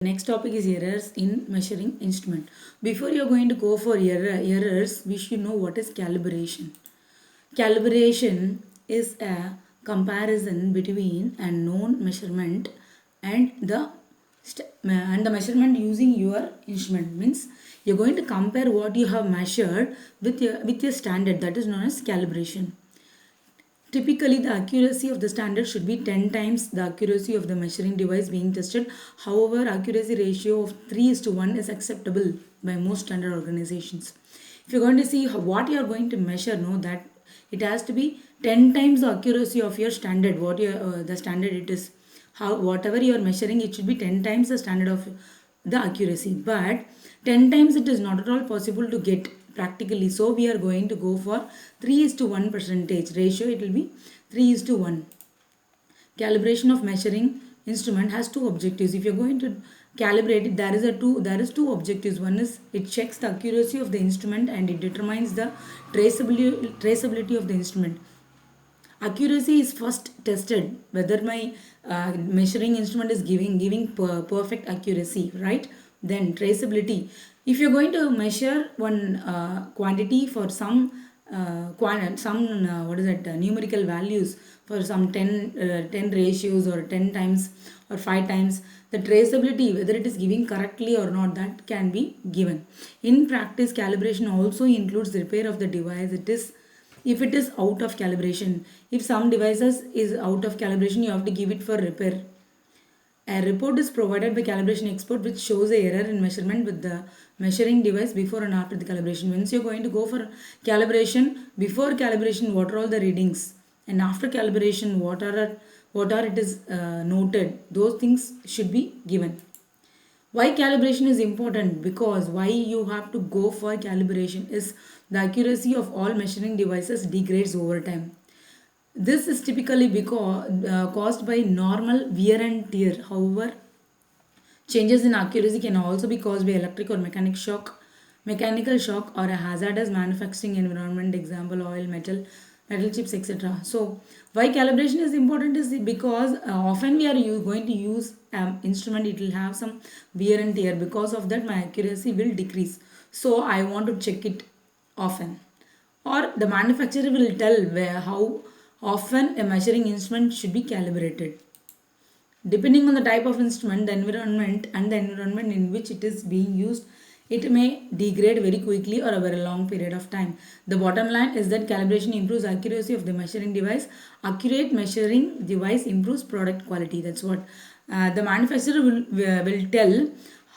Next topic is errors in measuring instrument. Before you're going to go for errors, we should know what is calibration. Calibration is a comparison between a known measurement and the measurement using your instrument. Means you're going to compare what you have measured with your standard, that is known as calibration. Typically, the accuracy of the standard should be 10 times the accuracy of the measuring device being tested. However, accuracy ratio of 3 is to 1 is acceptable by most standard organizations. If you're going to see what you are going to measure, know that it has to be 10 times the accuracy of your standard. What the standard it is, how whatever you are measuring, it should be 10 times the standard of the accuracy. But 10 times it is not at all possible to get practically. So we are going to go for 3 is to 1 percentage ratio. It will be 3 is to 1. Calibration of measuring instrument has two objectives. If you're going to calibrate it, there is two objectives. One is it checks the accuracy of the instrument and it determines the traceability of the instrument. Accuracy is first tested whether my measuring instrument is giving perfect accuracy, right? Then traceability. If you're going to measure one quantity for some what is it numerical values for some 10 ratios or 10 times or 5 times, the traceability whether it is giving correctly or not, that can be given. In practice, calibration also includes the repair of the device. It is if it is out of calibration. If some devices is out of calibration, you have to give it for repair. A report is provided by calibration expert which shows a error in measurement with the measuring device before and after the calibration. Once you're going to go for calibration, before calibration what are all the readings, and after calibration what are it is noted, those things should be given. Why calibration is important? Because why you have to go for calibration is the accuracy of all measuring devices degrades over time. This is typically because caused by normal wear and tear. However, changes in accuracy can also be caused by electric or mechanical shock, or a hazardous manufacturing environment. Example: oil, metal chips, etc. So, why calibration is important is because often we are going to use instrument. It will have some wear and tear. Because of that, my accuracy will decrease. So, I want to check it often, or the manufacturer will tell how often a measuring instrument should be calibrated. Depending on the type of instrument, the environment in which it is being used, it may degrade very quickly or over a long period of time. The bottom line is that calibration improves accuracy of the measuring device. Accurate measuring device improves product quality. That's what the manufacturer will tell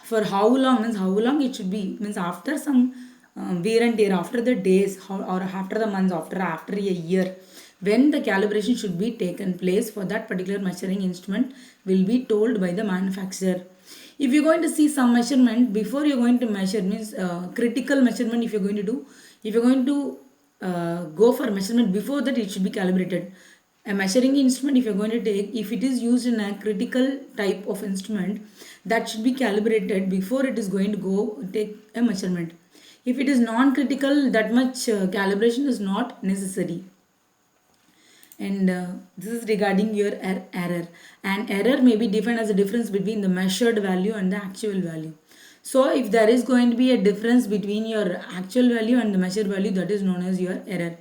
for how long, means how long it should be, means after some wear and tear, after the days or after the months, after a year, when the calibration should be taken place for that particular measuring instrument will be told by the manufacturer. If you're going to see some measurement before you're going to measure, means critical measurement. If you're going to do, if you're going to go for measurement, before that it should be calibrated. A measuring instrument, if you're going to take, if it is used in a critical type of instrument, that should be calibrated before it is going to go take a measurement. If it is non-critical, that much calibration is not necessary. And this is regarding your error. An error may be defined as a difference between the measured value and the actual value. So if there is going to be a difference between your actual value and the measured value, that is known as your error.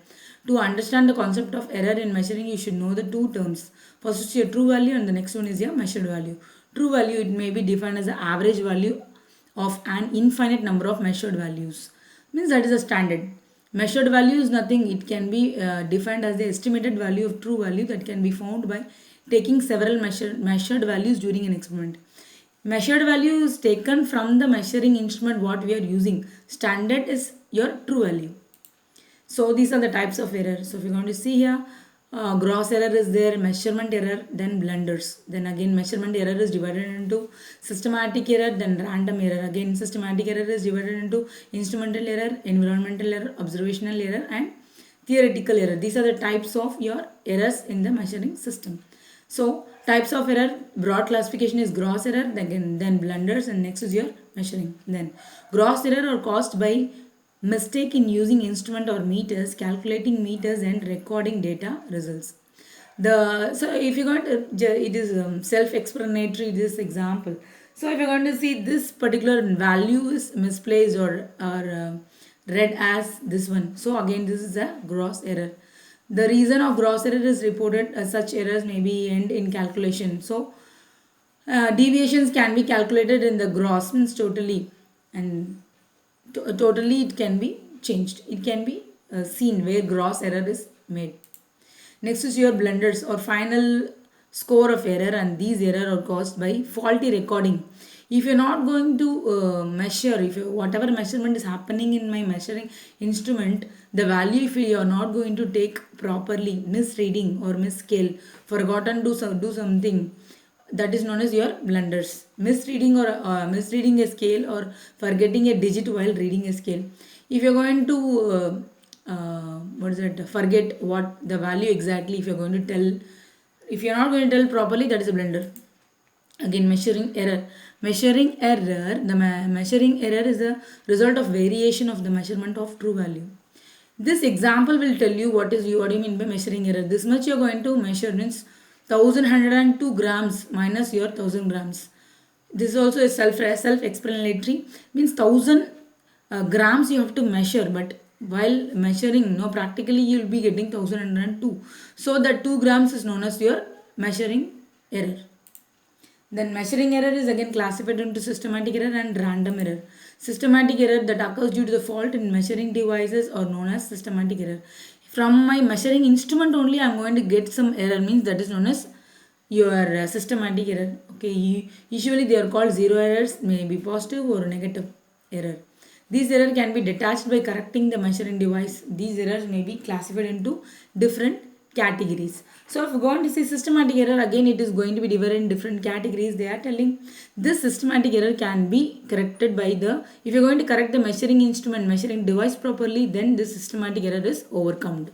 To understand the concept of error in measuring, you should know the two terms. First is your true value and the next one is your measured value. True value, it may be defined as the average value of an infinite number of measured values. Means that is a standard. Measured value is nothing. It can be defined as the estimated value of true value that can be found by taking several measured values during an experiment. Measured value is taken from the measuring instrument what we are using. Standard is your true value. So these are the types of error. So if you're going to see here, gross error is there, measurement error, then blunders. Then again measurement error is divided into systematic error, then random error. Again systematic error is divided into instrumental error, environmental error, observational error, and theoretical error. These are the types of your errors in the measuring system. So types of error, broad classification is gross error, then blunders, and next is your measuring. Then gross error are caused by mistake in using instrument or meters, calculating meters and recording data results. So if you got it is self-explanatory this example. So if you're going to see this particular value is misplaced or read as this one. So again, this is a gross error. The reason of gross error is reported as such errors may be end in calculation. So deviations can be calculated in the gross means totally, and totally it can be changed. It can be seen where gross error is made. Next is your blunders or final score of error, and these error are caused by faulty recording. If you're not going to measure, if you, whatever measurement is happening in my measuring instrument, the value if you are not going to take properly, misreading or misscale, forgotten to do something, that is known as your blunders. Misreading or misreading a scale or forgetting a digit while reading a scale. If you're going to what is it, forget what the value exactly, if you're going to tell, if you're not going to tell properly, that is a blunder. Again, measuring error. Measuring error, the measuring error is the result of variation of the measurement of true value. This example will tell you what do you mean by measuring error. This much you're going to measure means 1102 grams minus your 1000 grams. This is also a self-explanatory, means 1000 grams you have to measure, but while measuring, no, practically you will be getting 1102. So that 2 grams is known as your measuring error. Then measuring error is again classified into systematic error and random error. Systematic error that occurs due to the fault in measuring devices are known as systematic error. From my measuring instrument only I am going to get some error, means that is known as your systematic error. Okay, usually they are called zero errors, may be positive or negative error. These errors can be detached by correcting the measuring device. These errors may be classified into different categories. So if you go on to see systematic error, again it is going to be divided in different categories. They are telling this systematic error can be corrected by the, if you are going to correct the measuring instrument, measuring device properly, then this systematic error is overcome.